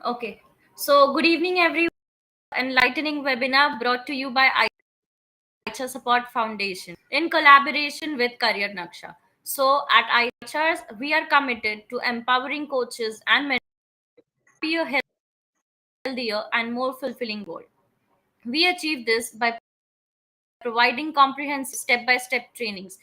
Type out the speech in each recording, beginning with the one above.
Okay. So, good evening, everyone. Enlightening webinar brought to you by ICHARS Support Foundation in collaboration with CareerNaksha. So, at ICHARS, we are committed to empowering coaches and mentors to be a healthier and more fulfilling world. We achieve this by providing comprehensive step-by-step trainings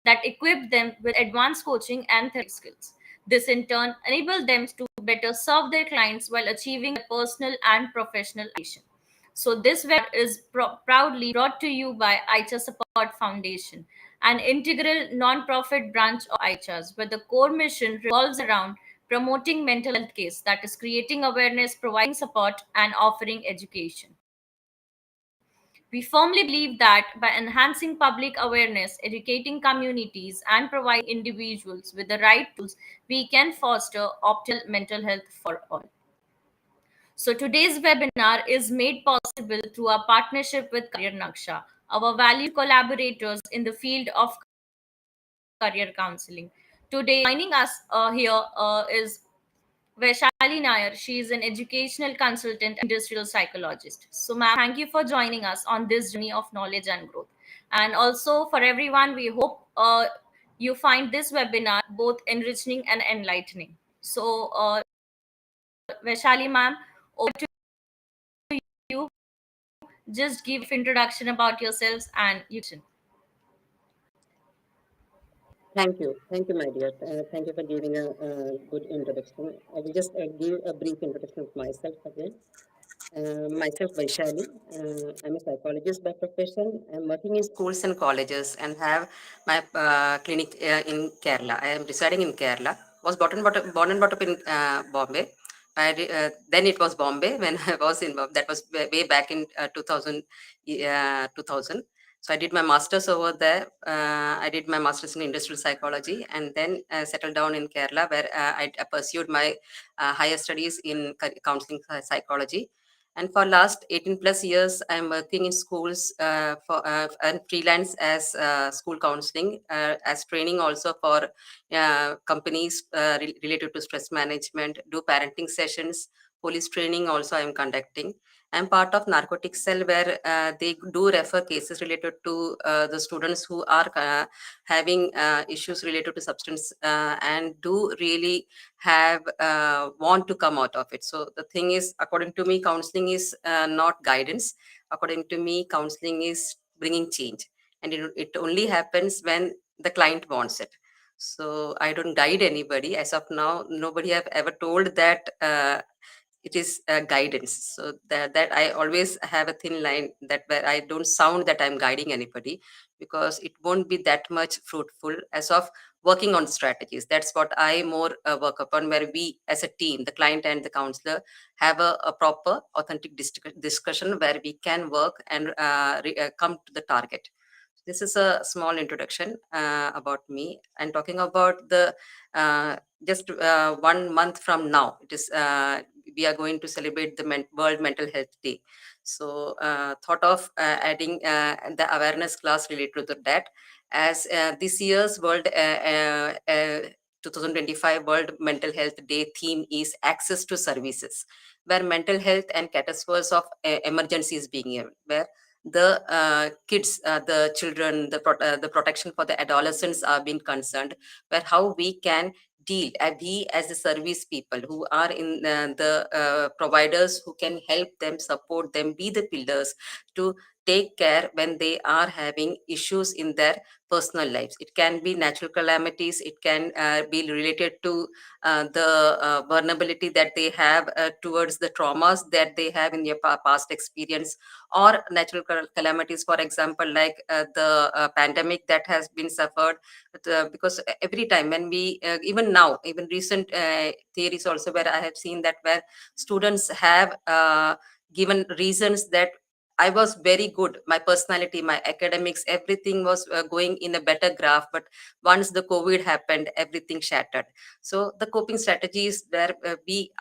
that equip them with advanced coaching and therapeutic skills. This in turn enables them to better serve their clients while achieving their personal and professional ambition. So this web is proudly brought to you by ICHARS Support Foundation, an integral non-profit branch of ICHARS, where the core mission revolves around promoting mental health care, that is creating awareness, providing support, and offering education. We firmly believe that by enhancing public awareness, educating communities, and providing individuals with the right tools, we can foster optimal mental health for all. So today's webinar is made possible through our partnership with CareerNaksha, our valued collaborators in the field of career counseling. Today, joining us here is Vaishali Nair. She is an educational consultant, industrial psychologist. So, ma'am, thank you for joining us on this journey of knowledge and growth. And also, for everyone, we hope you find this webinar both enriching and enlightening. So, Vaishali, ma'am, over to you. Just give introduction about yourselves and you can. Thank you. Thank you, my dear. Thank you for giving a good introduction. I will just give a brief introduction of myself again. Myself, Vaishali. I'm a psychologist by profession. I'm working in schools and colleges and have my clinic in Kerala. I am residing in Kerala. Was born and brought up in Bombay. Then it was Bombay when I was in Bombay. That was way back in 2000. So I did my master's over there. I did my master's in industrial psychology and then settled down in Kerala where I pursued my higher studies in counseling psychology. And for last 18 plus years, I'm working in schools and freelance as school counseling, as training also for companies related to stress management, do parenting sessions, police training also I'm conducting. I'm part of narcotics cell where they do refer cases related to the students who are having issues related to substance and do really have want to come out of it. So the thing is, according to me, counseling is not guidance. According to me, counseling is bringing change, and it only happens when the client wants it. So I don't guide anybody as of now. Nobody have ever told that it is guidance. So that I always have a thin line that where I don't sound that I'm guiding anybody, because it won't be that much fruitful as of working on strategies. That's what I more work upon, where we as a team, the client and the counselor, have a proper authentic discussion where we can work and come to the target. This is a small introduction about me. And talking about the just 1 month from now, it is we are going to celebrate the World Mental Health Day. So thought of adding the awareness class related to that, as this year's World 2025 World Mental Health Day theme is access to services, where mental health and catastrophes of emergencies being here, where the kids, the children, the protection for the adolescents are being concerned, where how we can deal, we as the service people who are in the providers who can help them, support them, be the pillars to take care when they are having issues in their personal lives. It can be natural calamities, it can be related to the vulnerability that they have towards the traumas that they have in their past experience, or natural calamities, for example, like the pandemic that has been suffered. Because every time when we even now, even recent theories also, where I have seen that where students have given reasons that I was very good, my personality, my academics, everything was going in a better graph, but once the COVID happened, everything shattered. So the coping strategies where we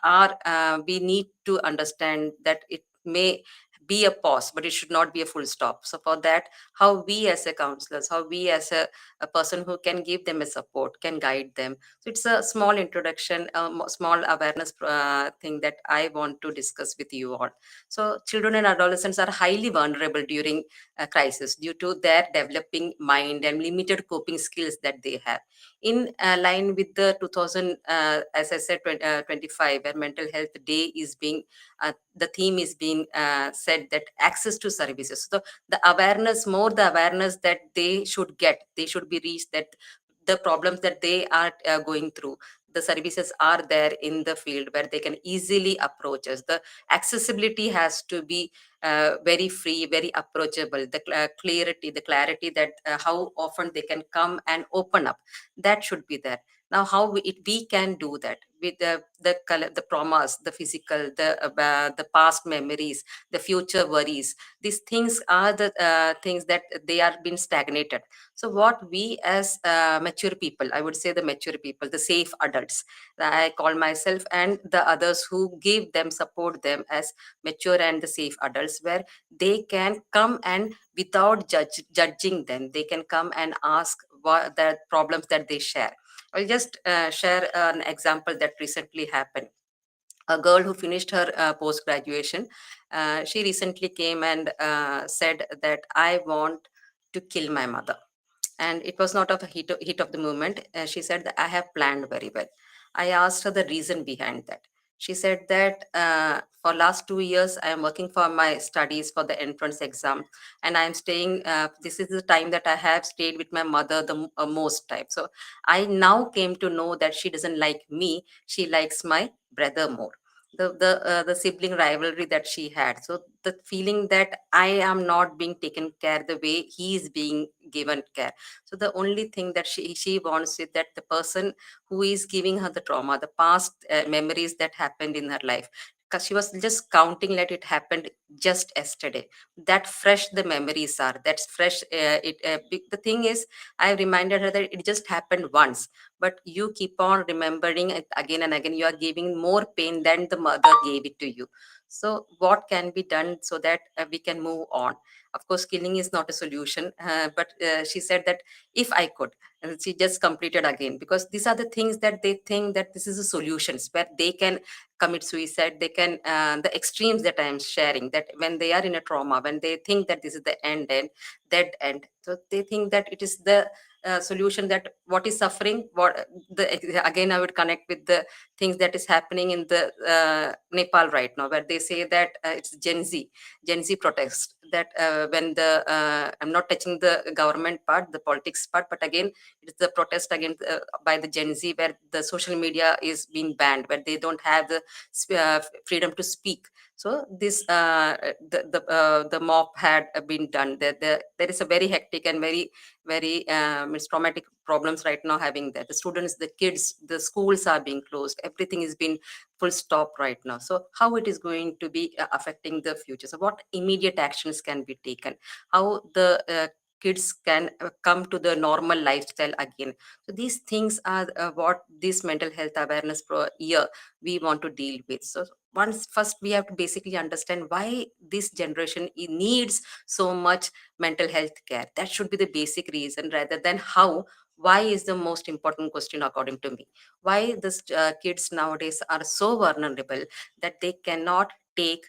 need to understand that it may be a pause, but it should not be a full stop. So for that, how we as a counselors, how we as a person who can give them a support, can guide them. So it's a small introduction, a small awareness thing that I want to discuss with you all. So children and adolescents are highly vulnerable during a crisis due to their developing mind and limited coping skills that they have. In line with the 2000, as I said, 25, where Mental Health Day is being, the theme is being said that access to services. So the awareness, more the awareness that they should get, they should be reached, that the problems that they are going through, the services are there in the field where they can easily approach us. The accessibility has to be very free, very approachable. The clarity that how often they can come and open up, that should be there. Now how we can do that with the traumas, the physical, the past memories, the future worries. These things are the things that they are being stagnated. So what we as mature people, I would say the mature people, the safe adults, I call myself, and the others who give them, support them as mature and the safe adults, where they can come and without judging them, they can come and ask what the problems that they share. I'll just share an example that recently happened. A girl who finished her post graduation, she recently came and said that I want to kill my mother. And it was not of a heat of the moment. She said that I have planned very well. I asked her the reason behind that. She said that for last 2 years I am working for my studies for the entrance exam, and I am staying. This is the time that I have stayed with my mother the most time. So I now came to know that she doesn't like me. She likes my brother more. The sibling rivalry that she had. So the feeling that I am not being taken care the way he is being given care. So the only thing that she wants is that the person who is giving her the trauma, the past memories that happened in her life, because she was just counting that it happened just yesterday. That fresh the memories are. That's fresh. The thing is, I reminded her that it just happened once, but you keep on remembering it again and again. You are giving more pain than the mother gave it to you. So what can be done so that we can move on? Of course, killing is not a solution, but she said that if I could, and she just completed again, because these are the things that they think that this is a solutions where they can commit suicide. They can the extremes that I am sharing, that when they are in a trauma, when they think that this is the end, dead end, so they think that it is the solution, that what is suffering, what the, again I would connect with the things that is happening in the Nepal right now, where they say that it's Gen Z protest, that when the I'm not touching the government part, the politics part, but again it is the protest against by the Gen Z, where the social media is being banned, where they don't have the freedom to speak. So this the mob had been done. There is a very hectic and very it's traumatic problems right now having that. The students, the kids, the schools are being closed. Everything is being full stop right now. So how it is going to be affecting the future? So what immediate actions can be taken? How the kids can come to the normal lifestyle again? So these things are what this mental health awareness year we want to deal with. So once first we have to basically understand why this generation needs so much mental health care. That should be the basic reason, rather than how. Why is the most important question according to me. Why this kids nowadays are so vulnerable that they cannot take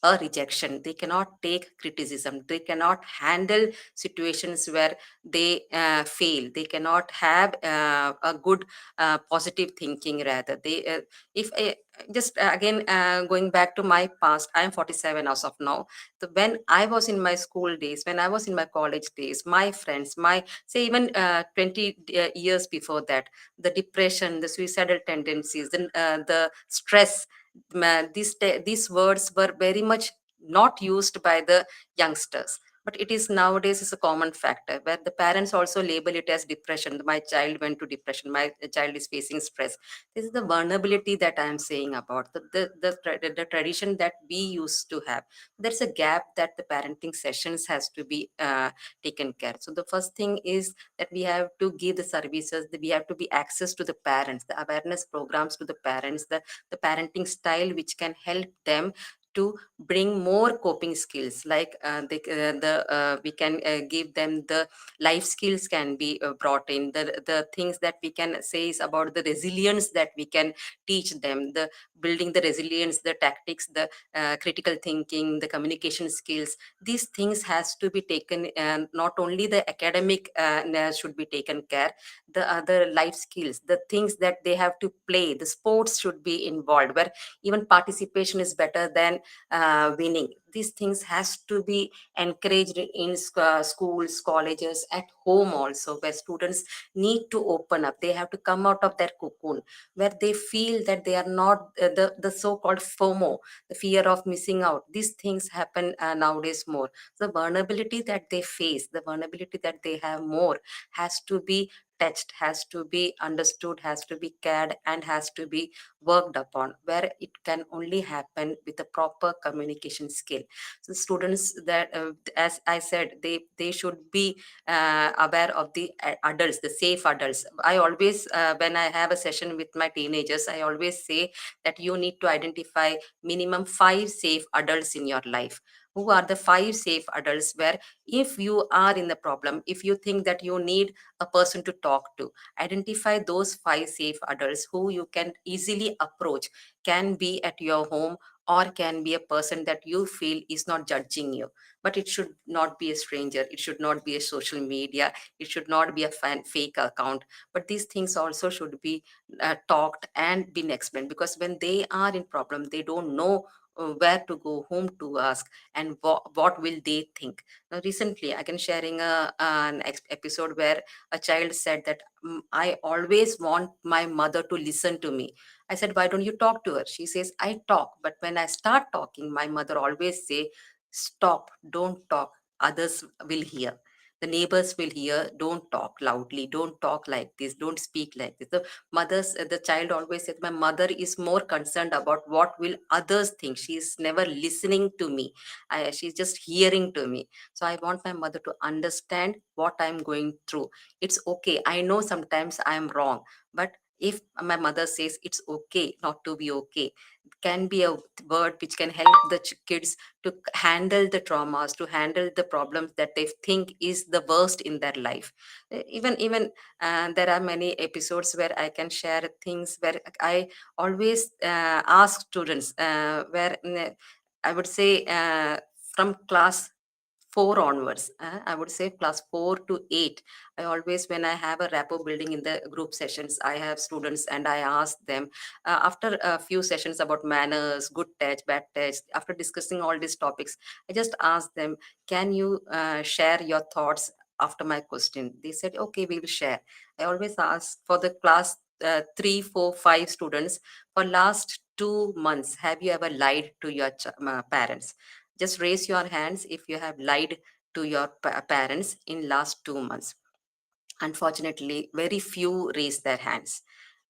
a rejection, they cannot take criticism, they cannot handle situations where they fail, they cannot have a good positive thinking. Rather they if just again going back to my past, I am 47 as of now. So when I was in my school days, when I was in my college days, my friends, my say even 20 years before that, the depression, the suicidal tendencies, the stress, these words were very much not used by the youngsters. But it is nowadays is a common factor, where the parents also label it as depression. My child went to depression, my child is facing stress. This is the vulnerability that I am saying about the tradition that we used to have. There's a gap that the parenting sessions has to be taken care. So the first thing is that we have to give the services, that we have to be access to the parents, the awareness programs to the parents, the parenting style which can help them to bring more coping skills, like we can give them the life skills can be brought in. The things that we can say is about the resilience that we can teach them, the building the resilience, the tactics, the critical thinking, the communication skills. These things has to be taken, not only the academic should be taken care, the other life skills, the things that they have to play, the sports should be involved, where even participation is better than winning. These things has to be encouraged in schools, colleges, at home also, where students need to open up. They have to come out of their cocoon, where they feel that they are not the so-called FOMO, the fear of missing out. These things happen nowadays more. The vulnerability that they face, the vulnerability that they have more, has to be touched, has to be understood, has to be cared, and has to be worked upon, where it can only happen with a proper communication skill. So students that, as I said, they should be aware of the adults, the safe adults. I always, when I have a session with my teenagers, I always say that you need to identify minimum 5 safe adults in your life. Who are the 5 safe adults, where if you are in the problem, if you think that you need a person to talk to, identify those 5 safe adults who you can easily approach. Can be at your home, or can be a person that you feel is not judging you, but it should not be a stranger, it should not be a social media, it should not be a fake account. But these things also should be talked and been explained, because when they are in problem, they don't know where to go, whom to ask, and what will they think. Now recently I can sharing an episode where a child said that, I always want my mother to listen to me." I said, "Why don't you talk to her?" She says, "I talk, but when I start talking, my mother always say, 'Stop, don't talk. Others will hear. The neighbors will hear. Don't talk loudly. Don't talk like this. Don't speak like this.'" The child always said, "My mother is more concerned about what will others think. She is never listening to me. She's just hearing to me. So I want my mother to understand what I'm going through. It's okay. I know sometimes I am wrong, but if my mother says it's okay not to be okay, can be a word which can help the kids to handle the traumas, to handle the problems that they think is the worst in their life. Even there are many episodes where I can share things where I always ask students, where I would say, from class 4 onwards, I would say class 4 to 8. I always, when I have a rapport building in the group sessions, I have students and I ask them, after a few sessions about manners, good touch, bad touch, after discussing all these topics, I just ask them, "Can you share your thoughts after my question?" They said, "Okay, we will share." I always ask for the class 3, 4, 5 students, for last 2 months, have you ever lied to your parents? Just raise your hands if you have lied to your parents in last 2 months. Unfortunately, very few raise their hands.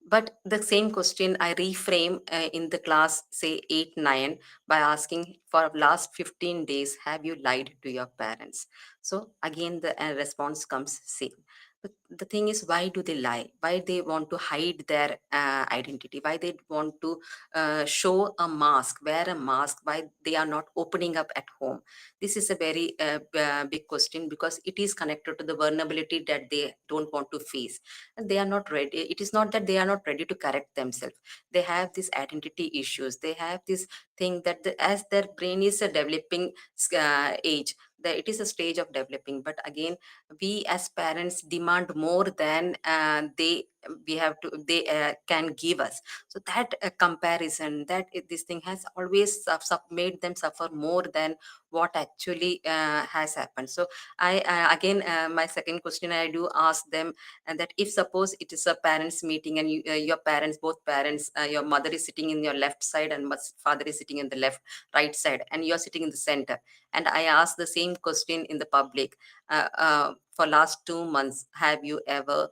But the same question I reframe in the class, say 8, 9, by asking, for last 15 days, have you lied to your parents? So again, the response comes same. But the thing is, why do they lie? Why they want to hide their identity? Why they want to show a mask, wear a mask? Why they are not opening up at home? This is a very big question, because it is connected to the vulnerability that they don't want to face. And they are not ready. It is not that they are not ready to correct themselves. They have these identity issues. They have this thing that as their brain is a developing age, that it is a stage of developing. But again, we as parents demand more than we have to they can give us. So that comparison, that this thing has always made them suffer more than what actually has happened. So I again, my second question I do ask them, and that if suppose it is a parents meeting, and your parents, both parents, your mother is sitting in your left side and father is sitting in the right side, and you're sitting in the center, and I ask the same question in the public, for last 2 months, have you ever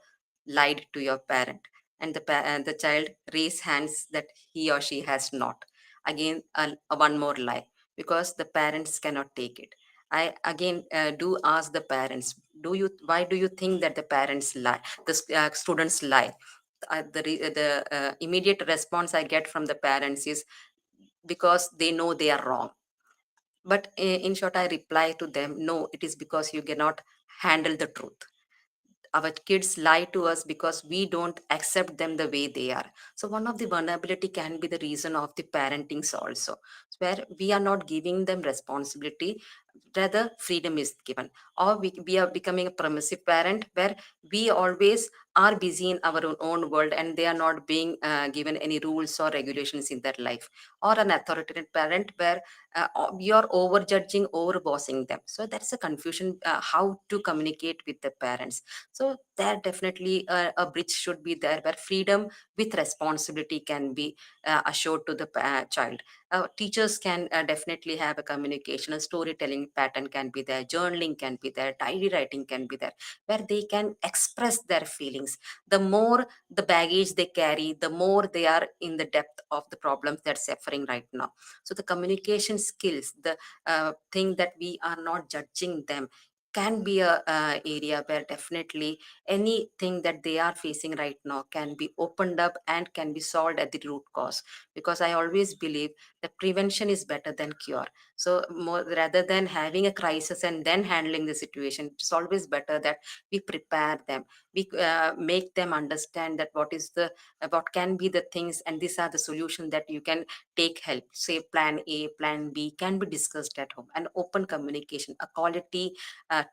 lied to your parent? And the child raise hands that he or she has not. Again, one more lie, because the parents cannot take it. I again do ask the parents, why do you think that the parents lie, the students lie? The immediate response I get from the parents is, because they know they are wrong. But in short, I reply to them, no, it is because you cannot handle the truth. Our kids lie to us because we don't accept them the way they are. So one of the vulnerability can be the reason of the parentings also, where we are not giving them responsibility, rather freedom is given. Or we are becoming a permissive parent where we always are busy in our own world and they are not being given any rules or regulations in their life. Or an authoritarian parent where we are over judging, over bossing them. So that's a confusion, how to communicate with the parents. So there definitely a bridge should be there where freedom with responsibility can be assured to the child. Teachers can definitely have a communication, a storytelling pattern can be there, journaling can be there, diary writing can be there, where they can express their feelings. The more the baggage they carry, the more they are in the depth of the problems they're suffering right now. So the communication skills, the thing that we are not judging them, can be a area where definitely anything that they are facing right now can be opened up and can be solved at the root cause. Because I always believe that prevention is better than cure. So more, rather than having a crisis and then handling the situation, it's always better that we prepare them, we make them understand that what is the what can be the things, and these are the solutions that you can take help. Say plan A, plan B can be discussed at home, and open communication, a quality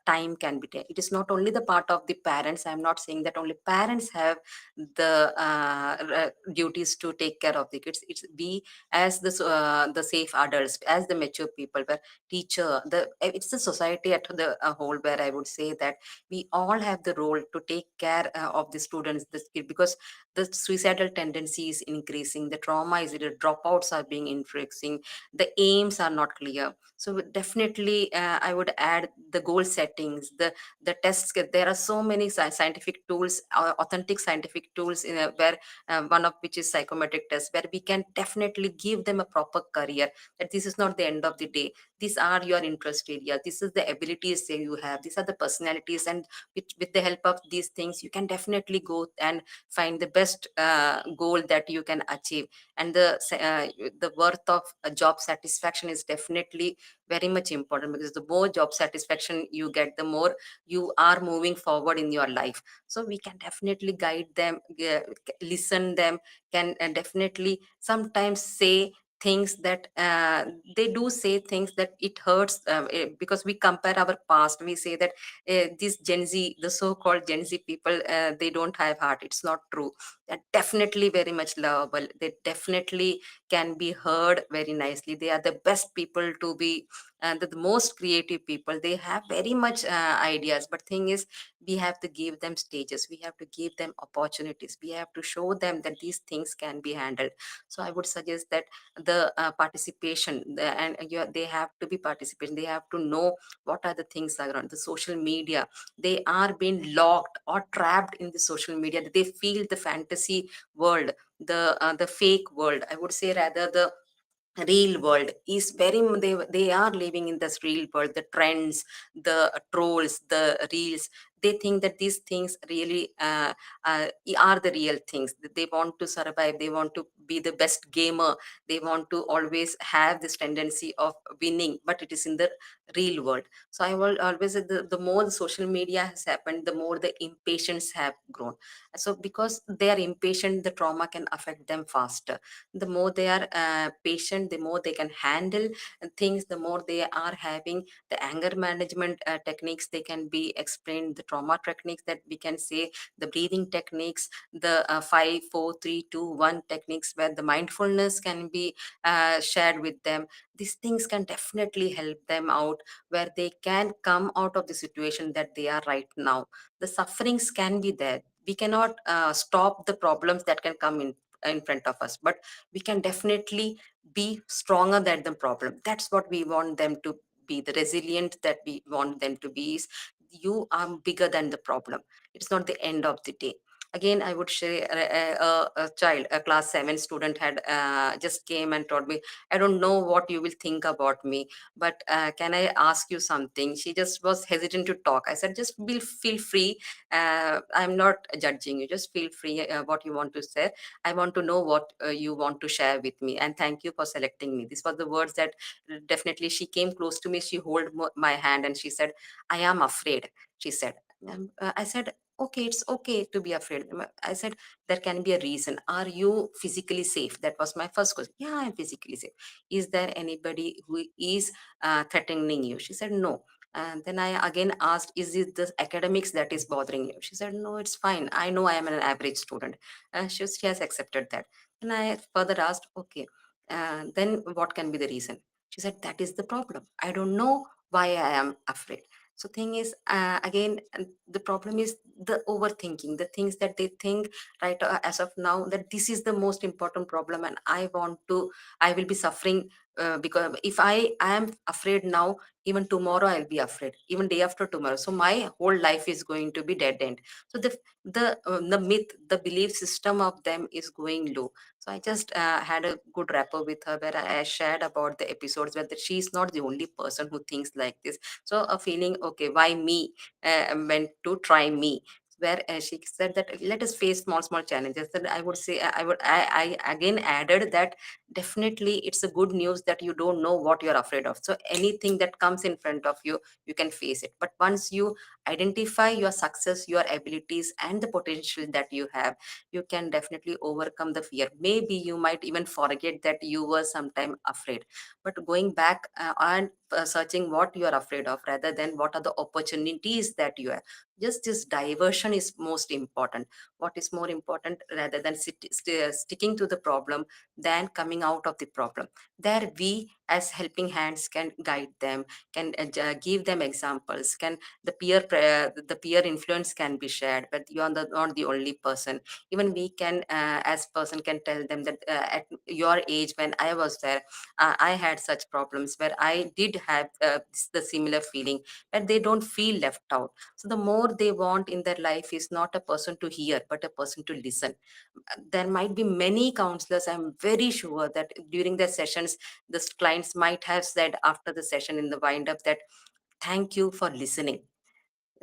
time can be there. It is not only the part of the parents. I'm not saying that only parents have the duties to take care of the kids. It's we as the safe adults, as the mature people, where teacher, the it's the society at the whole, where I would say that we all have the role to take care of the students, this kid, because the suicidal tendency is increasing, the trauma is, the dropouts are being increasing, the aims are not clear. So definitely I would add the goal settings, the tests. There are so many scientific tools, authentic scientific tools in where one of which is psychometric test, where we can definitely give them a proper career, that this is not the end of the day, these are your interest area, this is the abilities that you have, these are the personalities, and with the help of these things you can definitely go and find the best goal that you can achieve. And the worth of job satisfaction is definitely very much important, because the more job satisfaction you get, the more you are moving forward in your life. So we can definitely guide them, listen them, can definitely sometimes say things that they do say things that it hurts, because we compare our past, we say that this Gen Z, the so-called Gen Z people, they don't have heart. It's not true. They're definitely very much lovable, they definitely can be heard very nicely, they are the best people to be, the most creative people, they have very much ideas. But thing is, we have to give them stages, we have to give them opportunities, we have to show them that these things can be handled. So I would suggest that the participation, they have to be participation, they have to know what are the things around the social media. They are being locked or trapped in the social media, they feel the fantasy world, the fake world, I would say, rather the real world is they are living in this real world, the trends, the trolls, the reels. They think that these things really are the real things, that they want to survive, they want to be the best gamer, they want to always have this tendency of winning, but it is in the real world. So I will always say, the more the social media has happened, the more the impatience have grown. So because they are impatient, the trauma can affect them faster. The more they are patient, the more they can handle things, the more they are having the anger management techniques, they can be explained, the trauma techniques that we can say, the breathing techniques, the 5 4 3 2 1 techniques, where the mindfulness can be shared with them. These things can definitely help them out, where they can come out of the situation that they are right now. The sufferings can be there, we cannot stop the problems that can come in front of us, but we can definitely be stronger than the problem. That's what we want them to be, the resilient that we want them to be is, you are bigger than the problem, it's not the end of the day. Again, I would say a child, a class 7 student had just came and told me, I don't know what you will think about me, but can I ask you something? She just was hesitant to talk. I said, just feel free. I'm not judging you. Just feel free what you want to say. I want to know what you want to share with me. And thank you for selecting me. These were the words that definitely she came close to me. She held my hand and she said, I am afraid, she said. I said, okay, it's okay to be afraid. I said, there can be a reason. Are you physically safe? That was my first question. Yeah, I'm physically safe. Is there anybody who is threatening you? She said, no. And then I again asked, is it the academics that is bothering you? She said, no, it's fine. I know I am an average student. She has accepted that. And I further asked, okay, then what can be the reason? She said, that is the problem. I don't know why I am afraid. So thing is, again, the problem is the overthinking, the things that they think right as of now, that this is the most important problem, and I will be suffering because if I am afraid now, even tomorrow I'll be afraid, even day after tomorrow. So my whole life is going to be dead end. So the myth, the belief system of them is going low. So I just had a good rapport with her where I shared about the episodes where that she is not the only person who thinks like this. So a feeling, okay, why me, meant to try me, where she said that let us face small challenges. Then I would say, I again added that definitely it's a good news that you don't know what you're afraid of. So anything that comes in front of you, you can face it. But once you identify your success, your abilities, and the potential that you have, you can definitely overcome the fear. Maybe you might even forget that you were sometime afraid. But going back and searching what you are afraid of rather than what are the opportunities that you have, just this diversion is most important. What is more important, rather than sticking to the problem, than coming out of the problem, there we as helping hands can guide them, can give them examples, can the peer influence can be shared, but you are not the only person. Even we can as person can tell them that at your age when I was there, I had such problems where I did have the similar feeling, that they don't feel left out. So the more they want in their life is not a person to hear, but a person to listen. There might be many counselors, I'm very sure that during their sessions, the clients might have said after the session in the wind up that thank you for listening.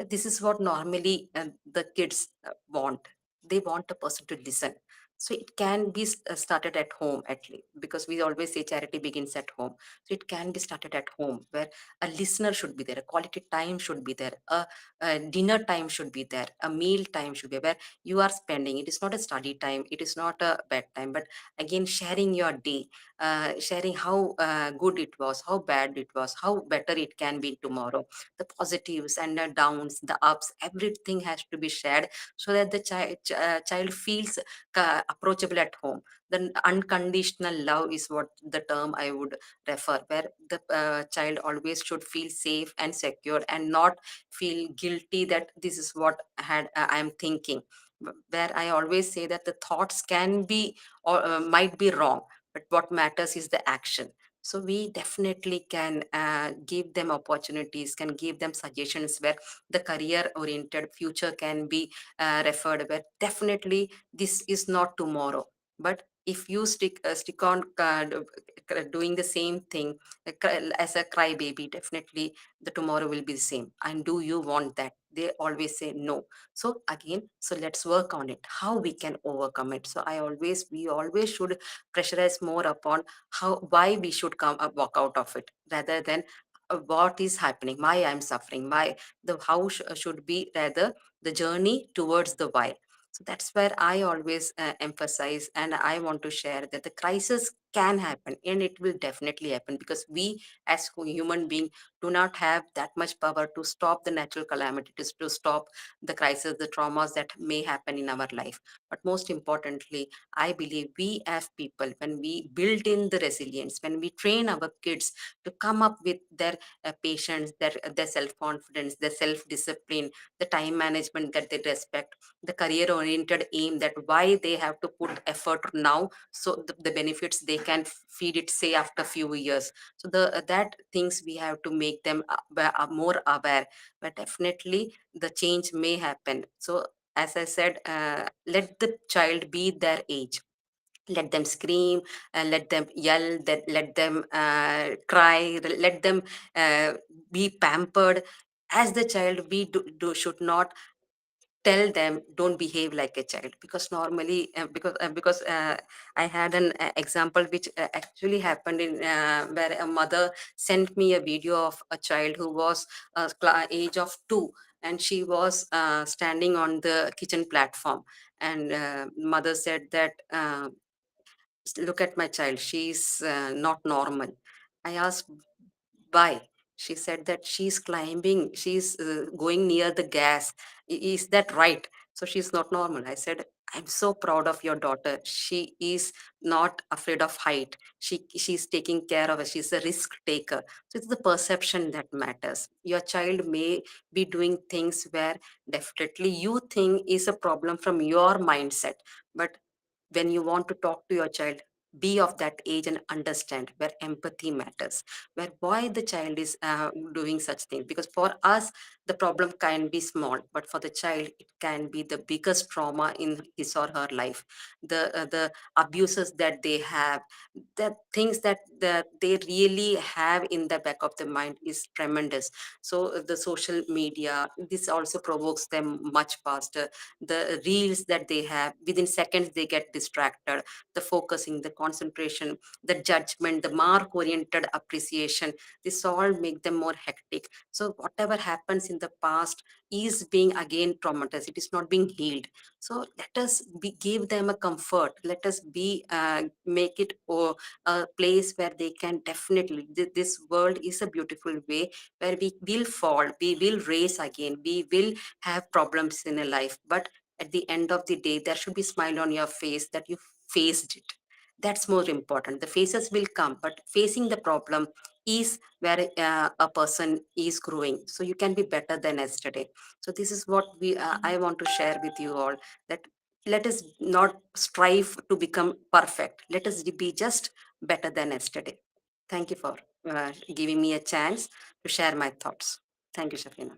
This is what normally the kids want. They want a person to listen. So it can be started at home, at least, because we always say charity begins at home. So it can be started at home, where a listener should be there, a quality time should be there, a dinner time should be there, a meal time should be where you are spending. It is not a study time, it is not a bedtime, but again sharing your day, sharing how good it was, how bad it was, how better it can be tomorrow, the positives and the downs, the ups, everything has to be shared, so that the child feels approachable at home. The unconditional love is what the term I would refer, where the child always should feel safe and secure and not feel guilty that this is what I am thinking. Where I always say that the thoughts can be or might be wrong, but what matters is the action. So we definitely can give them opportunities, can give them suggestions where the career oriented future can be referred, where definitely this is not tomorrow. But if you stick on doing the same thing as a crybaby, definitely the tomorrow will be the same. And do you want that? They always say no. So again, so let's work on it, how we can overcome it. So we always should pressurize more upon how, why we should come walk out of it, rather than what is happening, why I'm suffering, why the how should be rather the journey towards the why. So that's where I always emphasize, and I want to share that the crisis can happen, and it will definitely happen, because we as human being do not have that much power to stop the natural calamities, to stop the crisis, the traumas that may happen in our life. But most importantly, I believe we as people, when we build in the resilience, when we train our kids to come up with their patience, their self-confidence, their self-discipline, the time management that they respect, the career-oriented aim, that why they have to put effort now, so the benefits they can feed it, say, after few years. So that things we have to make them more aware, but definitely the change may happen. So as I said, let the child be their age. Let them scream, let them yell, let them cry, let them uh, be pampered. As the child, we should not tell them don't behave like a child, because normally I had an example which actually happened in where a mother sent me a video of a child who was age of 2, and she was standing on the kitchen platform, and mother said that look at my child, she's not normal. I asked why. She said that she's climbing, she's going near the gas. Is that right? So she's not normal. I said, I'm so proud of your daughter. She is not afraid of height. She's taking care of it. She's a risk taker. So it's the perception that matters. Your child may be doing things where definitely you think is a problem from your mindset, but when you want to talk to your child, be of that age and understand where empathy matters, where why the child is doing such things. Because for us the problem can be small, but for the child it can be the biggest trauma in his or her life. The abuses that they have, the things that they really have in the back of the mind is tremendous. So the social media, this also provokes them much faster. The reels that they have, within seconds they get distracted. The focusing, the concentration, the judgment, the mark oriented appreciation, this all make them more hectic. So whatever happens in the past is being again traumatized, it is not being healed. So let us give them a comfort, let us be make it a place where they can definitely, this world is a beautiful way where we will fall, we will raise again, we will have problems in a life, but at the end of the day there should be smile on your face that you faced it. That's more important. The faces will come, but facing the problem is where a person is growing, so you can be better than yesterday. So this is what we I want to share with you all, that let us not strive to become perfect, let us be just better than yesterday. Thank you for giving me a chance to share my thoughts. Thank you, Shafina.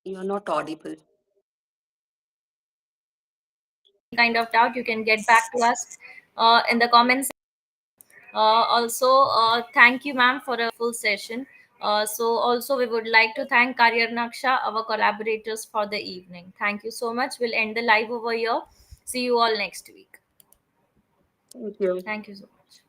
You are not audible. Kind of doubt, you can get back to us in the comments. Also, thank you, ma'am, for a full session. So, also, we would like to thank CareerNaksha, our collaborators, for the evening. Thank you so much. We'll end the live over here. See you all next week. Thank you. Thank you so much.